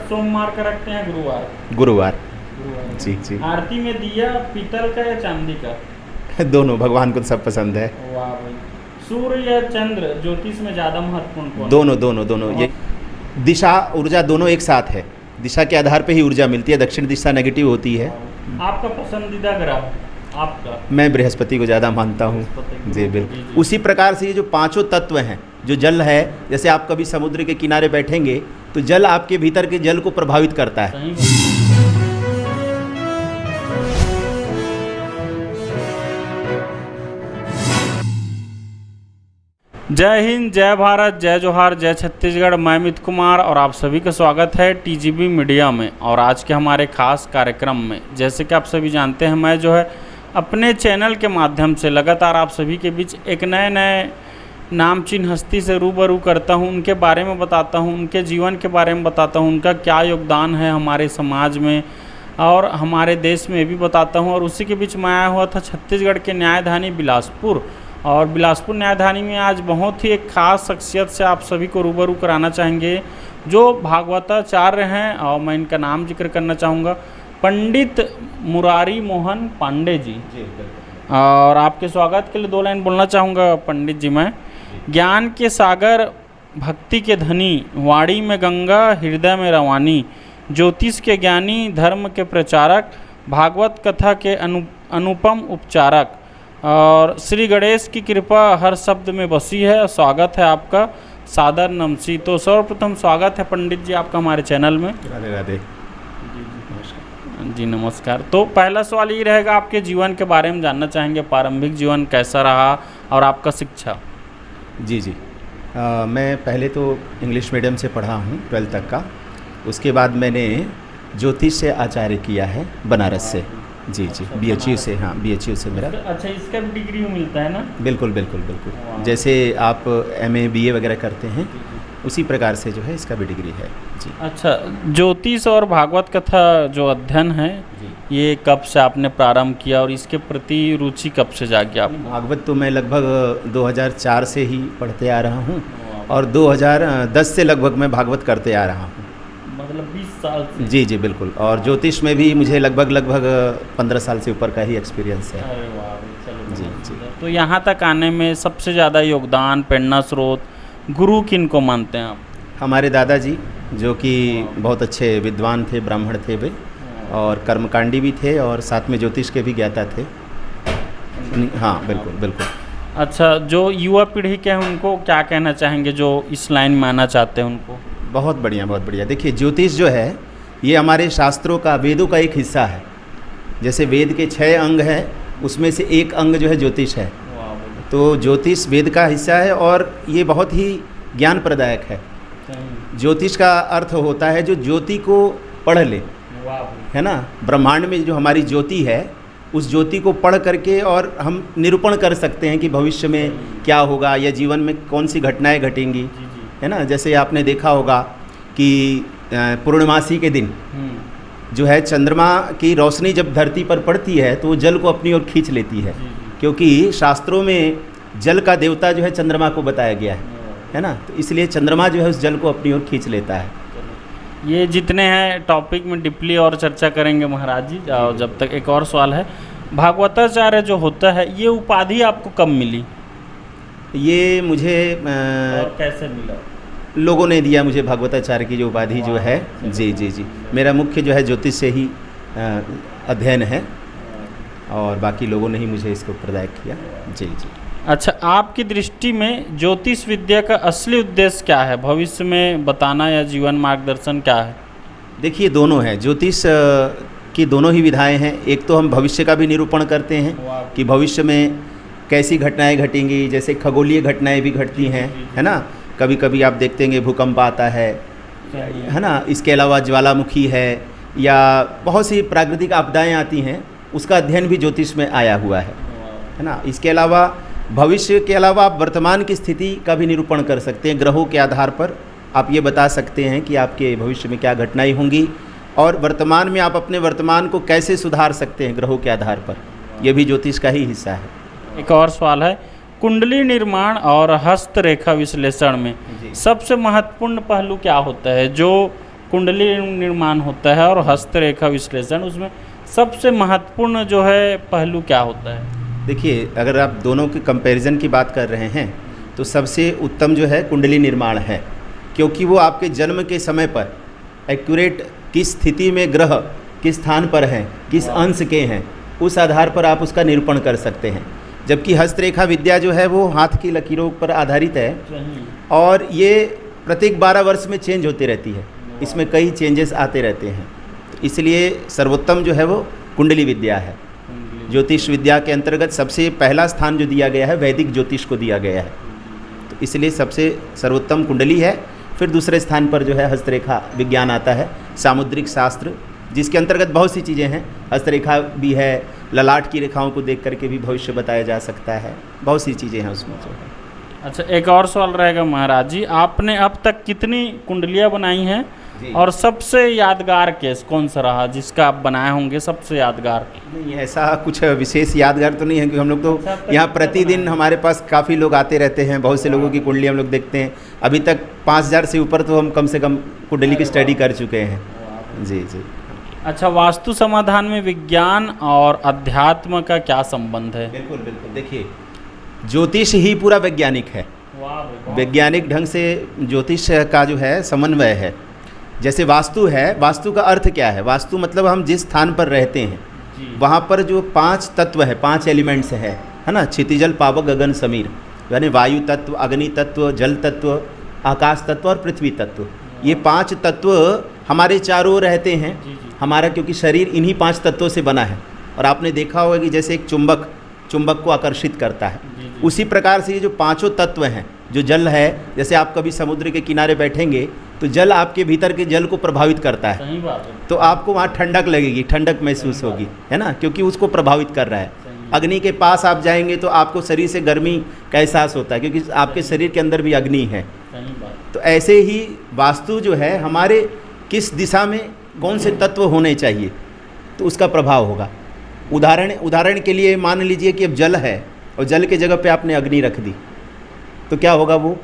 सोमवार का रखते हैं गुरुवार? गुरुवार। गुरुवार। जी जी। आरती में दिया पीतल का या चांदी का? दोनों, भगवान को सब पसंद है। वाह भाई। सूर्य या चंद्र ज्योतिष में ज़्यादा महत्वपूर्ण कौन? दोनों ये दिशा ऊर्जा दोनों एक साथ है। दिशा के आधार पे ही ऊर्जा मिलती है। दक्षिण दिशा नेगेटिव होती है। आपका पसंदीदा ग्रह? आपका? मैं बृहस्पति को ज़्यादा मानता हूँ। जी बिल्कुल। उसी प्रकार से ये जो पांचों तत्व हैं, जो जल है, जैसे आप कभी समुद्र के किनारे बैठेंगे तो जल आपके भीतर के जल को प्रभावित करता है। सही बात। जय हिंद, जय भारत, जय जोहार, जय छत्तीसगढ़। मैं अमित कुमार और आप सभी का स्वागत है टीजीबी मीडिया में। और आज के हमारे खास कार्यक्रम में, जैसे कि आप सभी जानते हैं, मैं जो है अपने चैनल के माध्यम से लगातार आप सभी के बीच एक नए नामचीन हस्ती से रूबरू करता हूं, उनके बारे में बताता हूं, उनके जीवन के बारे में बताता हूं, उनका क्या योगदान है हमारे समाज में और हमारे देश में भी बताता हूं। और उसी के बीच मैं आया हुआ था छत्तीसगढ़ के न्यायधानी बिलासपुर, और बिलासपुर न्यायधानी में आज बहुत ही एक खास शख्सियत से आप सभी को रूबरू कराना चाहेंगे, जो भागवताचार्य हैं। और मैं इनका नाम जिक्र करना चाहूँगा, पंडित मुरारी मोहन पांडे जी। और आपके स्वागत के लिए 2 लाइन बोलना चाहूँगा पंडित जी। मैं ज्ञान के सागर, भक्ति के धनी, वाणी में गंगा, हृदय में रवानी, ज्योतिष के ज्ञानी, धर्म के प्रचारक, भागवत कथा के अनुपम उपचारक, और श्री गणेश की कृपा हर शब्द में बसी है। स्वागत है आपका, सादर नमसी। तो सर्वप्रथम स्वागत है पंडित जी आपका हमारे चैनल में। राधे राधे। जी नमस्कार। तो पहला सवाल ये रहेगा, आपके जीवन के बारे में जानना चाहेंगे। प्रारंभिक जीवन कैसा रहा और आपका शिक्षा? जी जी। मैं पहले तो इंग्लिश मीडियम से पढ़ा हूँ 12th तक का। उसके बाद मैंने ज्योतिष से आचार्य किया है बनारस से। जी जी। BHU से। हाँ, BHU से मेरा। अच्छा, इसका भी डिग्री मिलता है ना? बिल्कुल बिल्कुल बिल्कुल। जैसे आप MA BA वगैरह करते हैं, उसी प्रकार से जो है इसका भी डिग्री है। जी। अच्छा, ज्योतिष और भागवत कथा जो अध्ययन है, ये कब से आपने प्रारंभ किया और इसके प्रति रुचि कब से जागी आपको? भागवत तो मैं लगभग 2004 से ही पढ़ते आ रहा हूँ, और 2010 से लगभग मैं भागवत करते आ रहा हूँ। मतलब 20 साल से? जी जी बिल्कुल। और ज्योतिष में भी मुझे लगभग 15 साल से ऊपर का ही एक्सपीरियंस है। अरे वाह, चलो जी जी। तो यहाँ तक आने में सबसे ज़्यादा योगदान, प्रेरणा स्रोत, गुरु किन को मानते हैं आप? हमारे दादाजी, जो कि बहुत अच्छे विद्वान थे, ब्राह्मण थे वे, और कर्मकांडी भी थे, और साथ में ज्योतिष के भी ज्ञाता थे। हाँ बिल्कुल बिल्कुल। अच्छा, जो युवा पीढ़ी के हैं उनको क्या कहना चाहेंगे, जो इस लाइन में आना चाहते हैं उनको? बहुत बढ़िया बहुत बढ़िया। देखिए, ज्योतिष जो है ये हमारे शास्त्रों का, वेदों का एक हिस्सा है। जैसे वेद के 6 अंग हैं, उसमें से एक अंग जो है ज्योतिष है। तो ज्योतिष वेद का हिस्सा है, और ये बहुत ही ज्ञान प्रदायक है। ज्योतिष का अर्थ होता है जो ज्योति को पढ़ ले, है ना। ब्रह्मांड में जो हमारी ज्योति है, उस ज्योति को पढ़ करके और हम निरूपण कर सकते हैं कि भविष्य में क्या होगा, या जीवन में कौन सी घटनाएं घटेंगी, है ना। जैसे आपने देखा होगा कि पूर्णमासी के दिन जो है चंद्रमा की रोशनी जब धरती पर पड़ती है तो वो जल को अपनी ओर खींच लेती है, क्योंकि शास्त्रों में जल का देवता जो है चंद्रमा को बताया गया है ना। तो इसलिए चंद्रमा जो है उस जल को अपनी ओर खींच लेता है। ये जितने हैं टॉपिक में डीपली और चर्चा करेंगे महाराज जी। और जब तक एक और सवाल है, भागवताचार्य जो होता है, ये उपाधि आपको कब मिली? ये मुझे और कैसे मिला? लोगों ने दिया मुझे भागवताचार्य की जो उपाधि जो है। जी जी जी। मेरा मुख्य जो है ज्योतिष से ही अध्ययन है, और बाकी लोगों ने ही मुझे इसको प्रदान किया। जी जी। अच्छा, आपकी दृष्टि में ज्योतिष विद्या का असली उद्देश्य क्या है? भविष्य में बताना या जीवन मार्गदर्शन क्या है? देखिए, दोनों है। ज्योतिष की दोनों ही विधाएं हैं। एक तो हम भविष्य का भी निरूपण करते हैं कि भविष्य में कैसी घटनाएं घटेंगी, जैसे खगोलीय घटनाएं भी घटती हैं, है ना। कभी कभी आप देखते हैं भूकंप आता है ना। इसके अलावा ज्वालामुखी है, या बहुत सी प्राकृतिक आपदाएं आती हैं, उसका अध्ययन भी ज्योतिष में आया हुआ है ना। इसके अलावा भविष्य के अलावा आप वर्तमान की स्थिति का भी निरूपण कर सकते हैं। ग्रहों के आधार पर आप ये बता सकते हैं कि आपके भविष्य में क्या घटनाएं होंगी, और वर्तमान में आप अपने वर्तमान को कैसे सुधार सकते हैं ग्रहों के आधार पर। यह भी ज्योतिष का ही हिस्सा है। एक और सवाल है, कुंडली निर्माण और हस्तरेखा विश्लेषण में सबसे महत्वपूर्ण पहलू क्या होता है, जो कुंडली निर्माण होता है और हस्तरेखा विश्लेषण, उसमें सबसे महत्वपूर्ण जो है पहलू क्या होता है? देखिए, अगर आप दोनों के कंपैरिजन की बात कर रहे हैं तो सबसे उत्तम जो है कुंडली निर्माण है, क्योंकि वो आपके जन्म के समय पर एक्यूरेट किस स्थिति में ग्रह किस स्थान पर हैं, किस अंश के हैं, उस आधार पर आप उसका निरूपण कर सकते हैं। जबकि हस्तरेखा विद्या जो है वो हाथ की लकीरों पर आधारित है और ये प्रत्येक 12 वर्ष में चेंज होती रहती है, इसमें कई चेंजेस आते रहते हैं। तो इसलिए सर्वोत्तम जो है वो कुंडली विद्या है। ज्योतिष विद्या के अंतर्गत सबसे पहला स्थान जो दिया गया है वैदिक ज्योतिष को दिया गया है, तो इसलिए सबसे सर्वोत्तम कुंडली है। फिर दूसरे स्थान पर जो है हस्तरेखा विज्ञान आता है, सामुद्रिक शास्त्र, जिसके अंतर्गत बहुत सी चीज़ें हैं। हस्तरेखा भी है, ललाट की रेखाओं को देख करके भी भविष्य बताया जा सकता है, बहुत सी चीज़ें हैं उसमें जो है। अच्छा, एक और सवाल रहेगा महाराज जी, आपने अब तक कितनी कुंडलियाँ बनाई हैं और सबसे यादगार केस कौन सा रहा जिसका आप बनाए होंगे सबसे यादगार? नहीं, ऐसा कुछ विशेष यादगार तो नहीं है, क्योंकि हम लोग तो यहाँ प्रतिदिन हमारे पास काफ़ी लोग आते रहते हैं, बहुत से लोगों की कुंडली हम लोग देखते हैं। अभी तक 5000 से ऊपर तो हम कम से कम कुंडली की स्टडी कर चुके हैं। जी जी। अच्छा, वास्तु समाधान में विज्ञान और अध्यात्म का क्या संबंध है? बिल्कुल बिल्कुल। देखिए, ज्योतिष ही पूरा वैज्ञानिक है, वैज्ञानिक ढंग से ज्योतिष का जो है समन्वय है। जैसे वास्तु है, वास्तु का अर्थ क्या है? वास्तु मतलब हम जिस स्थान पर रहते हैं वहाँ पर जो 5 तत्व है, 5 एलिमेंट्स है ना, क्षितिजल पावक गगन समीर, यानी वायु तत्व, अग्नि तत्व, जल तत्व, आकाश तत्व और पृथ्वी तत्व। ये 5 तत्व हमारे चारों ओर रहते हैं। हमारा क्योंकि शरीर इन्हीं 5 तत्वों से बना है, और आपने देखा होगा कि जैसे एक चुंबक को आकर्षित करता है, उसी प्रकार से ये जो 5 तत्व हैं, जो जल है, जैसे आप कभी समुद्र के किनारे बैठेंगे तो जल आपके भीतर के जल को प्रभावित करता है। सही बात है। तो आपको वहाँ ठंडक लगेगी, ठंडक महसूस होगी, है ना, क्योंकि उसको प्रभावित कर रहा है। अग्नि के पास आप जाएंगे तो आपको शरीर से गर्मी का एहसास होता है, क्योंकि आपके शरीर के अंदर भी अग्नि है। तो ऐसे ही वास्तु जो है हमारे किस दिशा में कौन से तत्व होने चाहिए, तो उसका प्रभाव होगा। उदाहरण के लिए मान लीजिए कि अब जल है और जल के जगह पे आपने अग्नि रख दी, तो क्या होगा? वो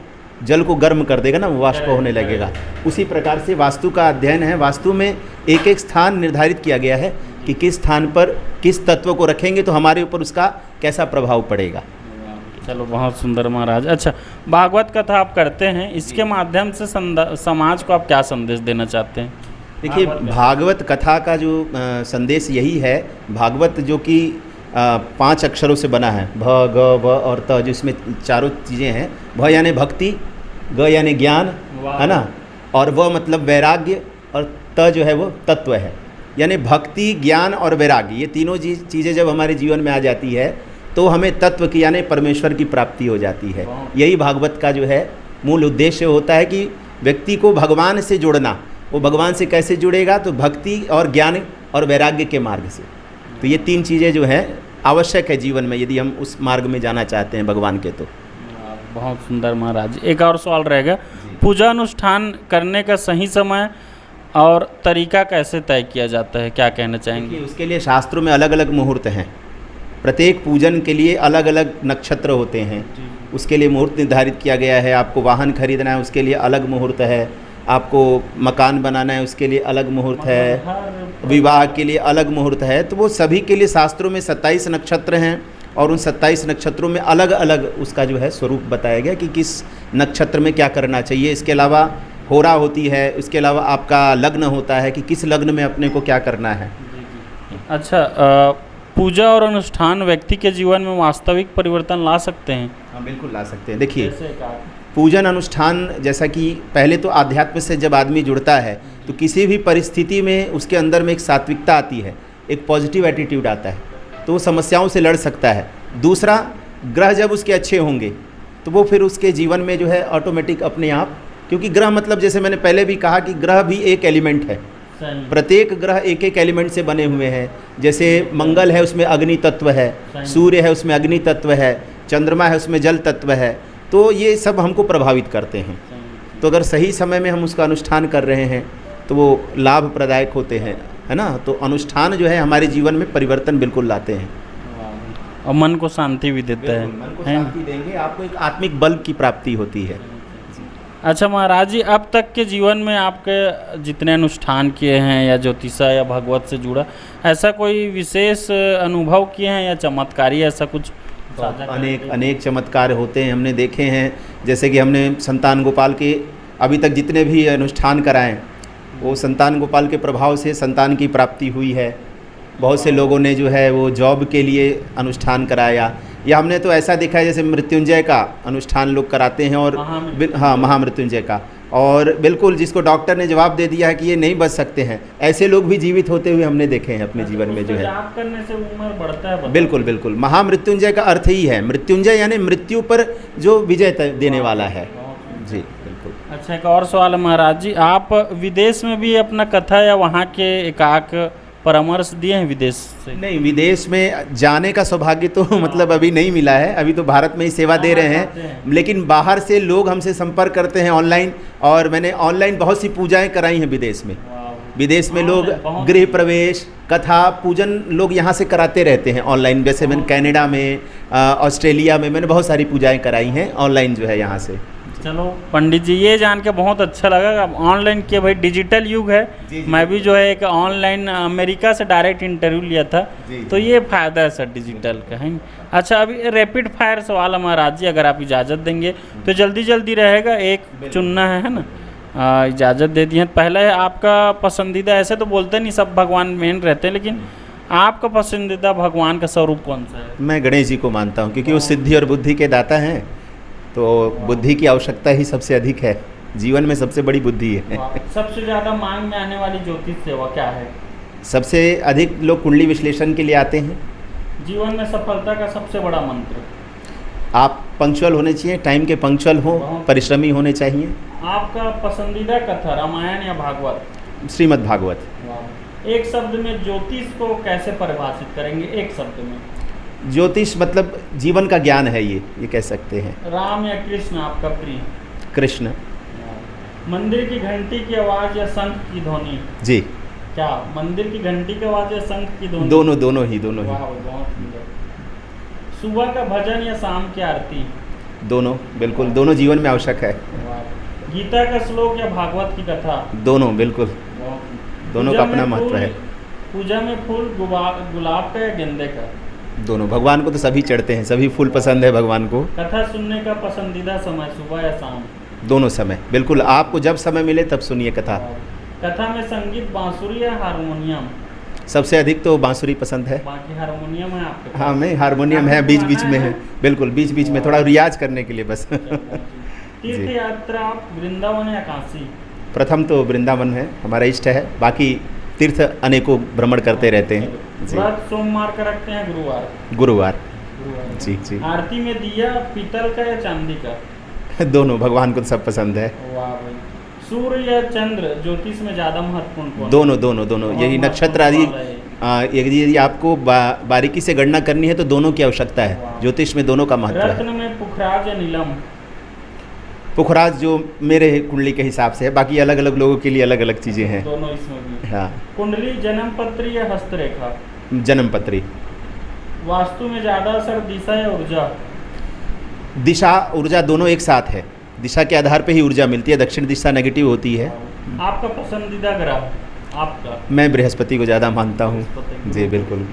जल को गर्म कर देगा ना, वो वाष्प होने लगेगा। उसी प्रकार से वास्तु का अध्ययन है। वास्तु में एक एक स्थान निर्धारित किया गया है कि किस स्थान पर किस तत्व को रखेंगे तो हमारे ऊपर उसका कैसा प्रभाव पड़ेगा। चलो, बहुत सुंदर महाराज। अच्छा, भागवत कथा आप करते हैं, इसके माध्यम से समाज को आप क्या संदेश देना चाहते हैं? देखिए, भागवत कथा का जो संदेश यही है। भागवत जो कि 5 अक्षरों से बना है, भ, ग, व और त, जिसमें चारों चीज़ें हैं। भ यानी भक्ति, ग यानी ज्ञान, है ना, और व मतलब वैराग्य, और त जो है वो तत्व है। यानी भक्ति, ज्ञान और वैराग्य, ये तीनों चीज़ें जब हमारे जीवन में आ जाती है तो हमें तत्व की यानी परमेश्वर की प्राप्ति हो जाती है। यही भागवत का जो है मूल उद्देश्य होता है कि व्यक्ति को भगवान से जोड़ना। वो भगवान से कैसे जुड़ेगा? तो भक्ति और ज्ञान और वैराग्य के मार्ग से। तो ये 3 चीज़ें जो हैं आवश्यक है जीवन में, यदि हम उस मार्ग में जाना चाहते हैं भगवान के। तो बहुत सुंदर महाराज। एक और सवाल रहेगा, पूजा अनुष्ठान करने का सही समय और तरीका कैसे तय किया जाता है, क्या कहना चाहेंगे? उसके लिए शास्त्रों में अलग अलग मुहूर्त हैं। प्रत्येक पूजन के लिए अलग अलग नक्षत्र होते हैं, उसके लिए मुहूर्त निर्धारित किया गया है। आपको वाहन खरीदना है, उसके लिए अलग मुहूर्त है। आपको मकान बनाना है, उसके लिए अलग मुहूर्त है। विवाह के लिए अलग मुहूर्त है। तो वो सभी के लिए शास्त्रों में 27 नक्षत्र हैं, और उन 27 नक्षत्रों में अलग अलग उसका जो है स्वरूप बताया गया कि किस नक्षत्र में क्या करना चाहिए। इसके अलावा होरा होती है, इसके अलावा आपका लग्न होता है कि किस लग्न में अपने को क्या करना है। अच्छा, पूजा और अनुष्ठान व्यक्ति के जीवन में वास्तविक परिवर्तन ला सकते हैं? हाँ, बिल्कुल ला सकते हैं। देखिए, पूजन अनुष्ठान, जैसा कि पहले तो आध्यात्म से जब आदमी जुड़ता है तो किसी भी परिस्थिति में उसके अंदर में एक सात्विकता आती है, एक पॉजिटिव एटीट्यूड आता है, तो वो समस्याओं से लड़ सकता है। दूसरा, ग्रह जब उसके अच्छे होंगे तो वो फिर उसके जीवन में जो है ऑटोमेटिक अपने आप, क्योंकि ग्रह मतलब जैसे मैंने पहले भी कहा कि ग्रह भी एक एलिमेंट है। प्रत्येक ग्रह एक एक एलिमेंट से बने हुए हैं। जैसे मंगल है, उसमें अग्नि तत्व है, सूर्य है, उसमें अग्नि तत्व है, चंद्रमा है, उसमें जल तत्व है। तो ये सब हमको प्रभावित करते हैं। तो अगर सही समय में हम उसका अनुष्ठान कर रहे हैं तो वो लाभप्रदायक होते हैं, है ना। तो अनुष्ठान जो है हमारे जीवन में परिवर्तन बिल्कुल लाते हैं और मन को शांति भी देता है। मन को शांति देंगे, आपको एक आत्मिक बल की प्राप्ति होती है। अच्छा महाराज जी, अब तक के जीवन में आपके जितने अनुष्ठान किए हैं या ज्योतिषा या भगवत से जुड़ा, ऐसा कोई विशेष अनुभव किए हैं या चमत्कारी ऐसा कुछ साझा अनेक करेंगे? अनेक चमत्कार होते हैं, हमने देखे हैं। जैसे कि हमने संतान गोपाल के अभी तक जितने भी अनुष्ठान कराएं, वो संतान गोपाल के प्रभाव से संतान की प्राप्ति हुई है। बहुत से लोगों ने जो है वो जॉब के लिए अनुष्ठान कराया, या हमने तो ऐसा देखा है जैसे मृत्युंजय का अनुष्ठान लोग कराते हैं, और हाँ, महामृत्युंजय का, और बिल्कुल जिसको डॉक्टर ने जवाब दे दिया है कि ये नहीं बच सकते हैं, ऐसे लोग भी जीवित होते हुए हमने देखे हैं अपने जीवन में जो है। जाप करने से उम्र बढ़ता है? बिल्कुल बिल्कुल, महामृत्युंजय का अर्थ ही है मृत्युंजय, यानी मृत्यु पर जो विजय देने वाला है जी। बिल्कुल। अच्छा, एक और सवाल है महाराज जी, आप विदेश में भी अपना कथा या वहाँ के एकाक परामर्श दिए हैं विदेश से? नहीं, विदेश में जाने का सौभाग्य तो मतलब अभी नहीं मिला है, अभी तो भारत में ही सेवा दे रहे हैं। लेकिन बाहर से लोग हमसे संपर्क करते हैं ऑनलाइन, और मैंने ऑनलाइन बहुत सी पूजाएं कराई हैं विदेश में। विदेश में लोग गृह प्रवेश, कथा, पूजन लोग यहाँ से कराते रहते हैं ऑनलाइन। वैसे मैंने कनाडा में, ऑस्ट्रेलिया में मैंने बहुत सारी पूजाएं कराई हैं ऑनलाइन जो है यहाँ से। चलो पंडित जी, ये जान के बहुत अच्छा लगा। अब ऑनलाइन के भाई डिजिटल युग है। जी। मैं भी जो है एक ऑनलाइन अमेरिका से डायरेक्ट इंटरव्यू लिया था, तो ये फ़ायदा है सर डिजिटल का, है। अच्छा, अभी रैपिड फायर सवाल है महाराज जी, अगर आप इजाज़त देंगे तो जल्दी जल्दी रहेगा, एक चुनना है ना? इजाज़त दे दी है। पहला है आपका पसंदीदा, ऐसे तो बोलते नहीं सब भगवान मेन रहते हैं, लेकिन आपका पसंदीदा भगवान का स्वरूप कौन सा है? मैं गणेश जी को मानता हूँ, क्योंकि वो सिद्धि और बुद्धि के दाता हैं, तो बुद्धि की आवश्यकता ही सबसे अधिक है, जीवन में सबसे बड़ी बुद्धि है। सबसे ज़्यादा मांग में आने वाली ज्योतिष सेवा क्या है? सबसे अधिक लोग कुंडली विश्लेषण के लिए आते हैं। जीवन में सफलता का सबसे बड़ा मंत्र? आप पंक्चुअल होने चाहिए, टाइम के पंक्चुअल हो, परिश्रमी होने चाहिए। आपका पसंदीदा कथा रामायण या भागवत? श्रीमद् भागवत। एक शब्द में ज्योतिष को कैसे परिभाषित करेंगे? एक शब्द में। ज्योतिष मतलब जीवन का ज्ञान है, ये कह सकते हैं। राम या कृष्ण आपका प्रिय? कृष्ण। मंदिर की घंटी की आवाज़ या शंख की ध्वनि? जी। क्या मंदिर की घंटी की आवाज़ या शंख की ध्वनि? दोनों ही। वाह, बहुत सुंदर। सुबह का भजन या शाम की आरती? दोनों, बिल्कुल, दोनों जीवन में आवश्यक है। गीता का श्लोक या भागवत की कथा? दोनों, बिल्कुल, दोनों का अपना महत्व है। पूजा में फूल गुलाब का या गेंदे का? दोनों। भगवान को तो सभी चढ़ते हैं, सभी फूल पसंद है भगवान को। कथा सुनने का पसंदीदा समय सुबह या शाम? दोनों समय, बिल्कुल, आपको जब समय मिले तब सुनिए कथा। कथा में संगीत बांसुरी या हारमोनियम? सबसे अधिक तो बांसुरी पसंद है। बाकी हारमोनियम है आपके पास? हाँ, मैं हारमोनियम है, बीच बीच में है, बिल्कुल, बीच बीच में थोड़ा रियाज करने के लिए बस। तीर्थ यात्रा वृंदावन या काशी? प्रथम तो वृंदावन है, हमारा इष्ट है, बाकी तीर्थ अनेकों भ्रमण करते रहते हैं जी। व्रत सोमवार का रखते हैं गुरुवार? गुरुवार। जी। आरती में दिया पीतल का या चांदी का? दोनों, भगवान को सब पसंद है। वाह भाई। सूर्य या चंद्र ज्योतिष में ज़्यादा महत्वपूर्ण कौन? दोनों। यही नक्षत्र आदि यदि आपको बारीकी से गणना करनी है तो दोनों की आवश्यकता है, ज्योतिष में दोनों का महत्व है। रत्न में पुखराज या नीलम? पुखराज जो मेरे कुंडली के हिसाब से है, बाकी अलग अलग लोगों के लिए अलग अलग चीज़ें हैं। दोनों इसमें भी। हाँ। कुंडली जन्म पत्री या हस्तरेखा? जन्म पत्री। वास्तु में ज़्यादा असर दिशा या ऊर्जा? दिशा ऊर्जा दोनों एक साथ है, दिशा के आधार पे ही ऊर्जा मिलती है। दक्षिण दिशा नेगेटिव होती है। आपका पसंदीदा ग्रह? आपका? मैं बृहस्पति को ज़्यादा मानता हूँ जी। बिल्कुल।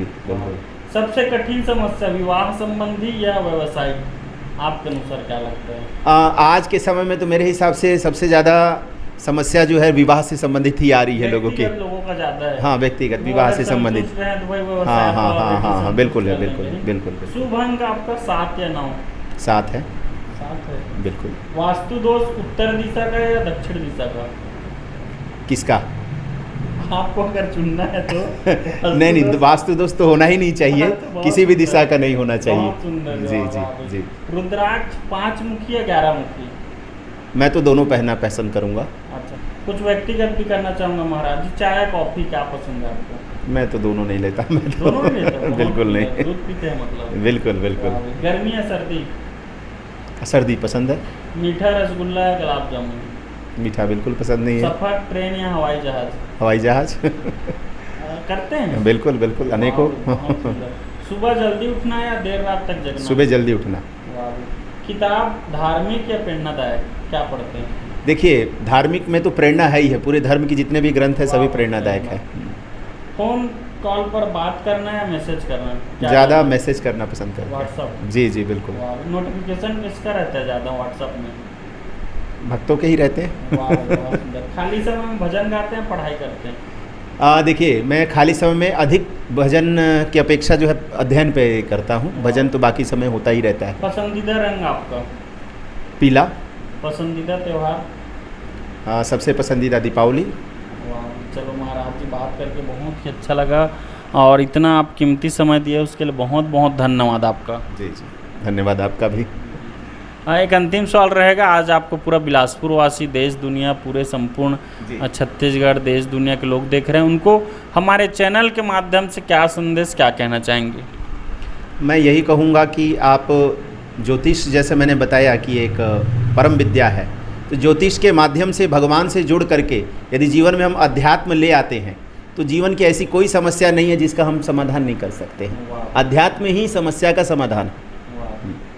सबसे कठिन समस्या विवाह संबंधी या व्यवसायिक, आपके अनुसार क्या लगता है? आज के समय में तो मेरे हिसाब से सबसे ज़्यादा समस्या जो है विवाह से संबंधित ही आ रही है लोगों की। लोगों का ज़्यादा है। हाँ, व्यक्तिगत विवाह से संबंधित। हाँ, बिल्कुल। शुभ अंक आपका 7 या 9? 7 है। 7 है, बिल्कुल। वास्तु दोष उत्तर दिशा का या दक्षिण दिशा का? किसका? आपको अगर चुनना है तो। नहीं, वास्तु दोष तो होना ही नहीं चाहिए, किसी भी दिशा का नहीं होना चाहिए। बहुत सुंदर। जी। रुद्राक्ष 5 मुखी या 11 मुखी? मैं तो दोनों पहनना पसंद करूँगा। अच्छा, कुछ व्यक्तिगत भी करना चाहूँगा महाराज जी, चाय या कॉफ़ी क्या पसंद है आपको? मैं तो दोनों नहीं लेता, मैं तो दोनों नहीं लेता? बिल्कुल नहीं। दूध पीते हैं मतलब? बिल्कुल। गर्मी या सर्दी? सर्दी पसंद है। मीठा रसगुल्ला या गुलाब जामुन? मीठा बिल्कुल पसंद नहीं है। सफर ट्रेन या हवाई जहाज? हवाई जहाज। करते हैं? बिल्कुल, अनेकों। सुबह जल्दी उठना या देर रात तक जगना? सुबह जल्दी उठना। किताब धार्मिक या प्रेरणादायक क्या पढ़ते हैं? देखिए धार्मिक में तो प्रेरणा है ही है, पूरे धर्म की जितने भी ग्रंथ है सभी प्रेरणादायक है। फोन कॉल पर बात करना है या मैसेज करना? ज़्यादा मैसेज करना पसंद करते हैं। व्हाट्सअप? जी जी बिल्कुल। नोटिफिकेशन किसका रहता है ज़्यादा व्हाट्सअप में? भक्तों के ही रहते हैं। वाह, बहुत सुंदर। खाली समय में भजन गाते हैं, पढ़ाई करते हैं? देखिए मैं खाली समय में अधिक भजन की अपेक्षा जो है अध्ययन पे करता हूँ। भजन तो बाकी समय होता ही रहता है। पसंदीदा रंग आपका? पीला। पसंदीदा त्यौहार? सबसे पसंदीदा दीपावली। वाह, चलो महाराज जी, बात करके बहुत ही अच्छा लगा और इतना आप कीमती समय दिए उसके लिए बहुत बहुत धन्यवाद आपका। जी जी धन्यवाद आपका भी। एक अंतिम सवाल रहेगा। आज आपको पूरा बिलासपुर वासी, देश दुनिया, पूरे संपूर्ण छत्तीसगढ़, देश दुनिया के लोग देख रहे हैं, उनको हमारे चैनल के माध्यम से क्या संदेश, क्या कहना चाहेंगे? मैं यही कहूँगा कि आप ज्योतिष, जैसे मैंने बताया कि एक परम विद्या है, तो ज्योतिष के माध्यम से भगवान से जुड़ करके यदि जीवन में हम अध्यात्म ले आते हैं तो जीवन की ऐसी कोई समस्या नहीं है जिसका हम समाधान नहीं कर सकते हैं। अध्यात्म ही समस्या का समाधान है।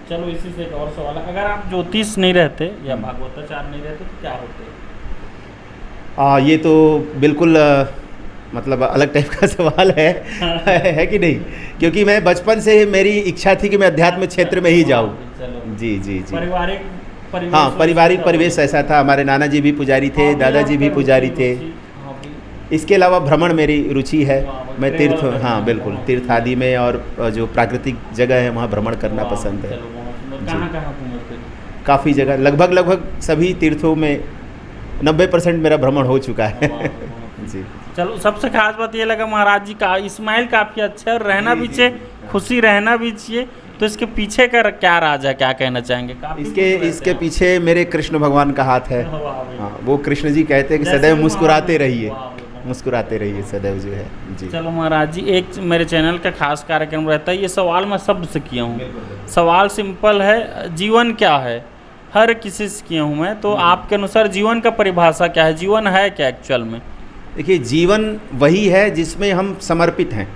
चलो इसी से एक और सवाल है, अगर आप ज्योतिष नहीं रहते या भागवताचार्य नहीं रहते तो क्या होते? ये तो बिल्कुल मतलब अलग टाइप का सवाल है कि नहीं, क्योंकि मैं बचपन से मेरी इच्छा थी कि मैं अध्यात्म क्षेत्र में ही जाऊँ। जी जी जी। पारिवारिक परिवेश ऐसा था। हमारे नाना जी भी पुजारी थे, दादाजी भी पुजारी थे। इसके अलावा भ्रमण मेरी रुचि है। मैं तीर्थ, हाँ बिल्कुल, तीर्थ आदि में और जो प्राकृतिक जगह है वहाँ भ्रमण करना पसंद है। काफ़ी जगह, लगभग सभी तीर्थों में 90% मेरा भ्रमण हो चुका है। जी। चलो, सबसे खास बात ये लगा महाराज जी का स्माइल काफ़ी अच्छा है और रहना भी चाहिए, खुशी रहना भी चाहिए। तो इसके पीछे का क्या राज है, क्या कहना चाहेंगे? इसके पीछे मेरे कृष्ण भगवान का हाथ है। हाँ, वो कृष्ण जी कहते हैं कि सदैव मुस्कुराते रहिए, मुस्कुराते रहिए सदैव जो है। जी। चलो महाराज जी, एक मेरे चैनल का खास कार्यक्रम रहता है, ये सवाल मैं शब्द से किया हूँ। सवाल सिंपल है, जीवन क्या है? हर किसी से किया हूँ मैं, तो आपके अनुसार जीवन का परिभाषा क्या है? जीवन है क्या एक्चुअल में? देखिए, जीवन वही है जिसमें हम समर्पित हैं।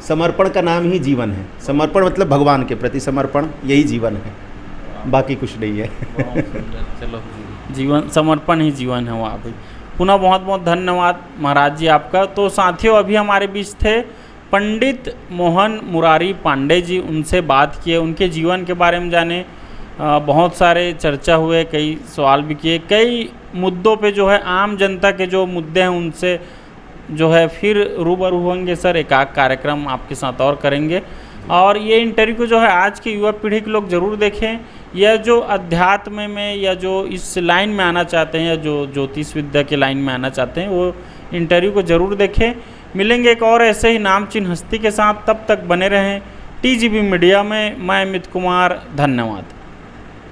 समर्पण का नाम ही जीवन है। समर्पण मतलब भगवान के प्रति समर्पण, यही जीवन है, बाकी कुछ नहीं है। चलो, जीवन समर्पण ही जीवन है। वहाँ पे पुनः बहुत बहुत धन्यवाद महाराज जी आपका। तो साथियों, अभी हमारे बीच थे पंडित मोहन मुरारी पांडे जी, उनसे बात किए, उनके जीवन के बारे में जाने, बहुत सारे चर्चा हुए, कई सवाल भी किए, कई मुद्दों पे जो है आम जनता के जो मुद्दे हैं उनसे जो है फिर रूबरू होंगे सर। एक आध कार्यक्रम आपके साथ और करेंगे और ये इंटरव्यू को जो है आज की युवा पीढ़ी के लोग ज़रूर देखें, या जो अध्यात्म में या जो इस लाइन में आना चाहते हैं या जो ज्योतिष विद्या के लाइन में आना चाहते हैं वो इंटरव्यू को ज़रूर देखें। मिलेंगे एक और ऐसे ही नामचीन हस्ती के साथ, तब तक बने रहें TGB मीडिया में। मैं अमित कुमार, धन्यवाद।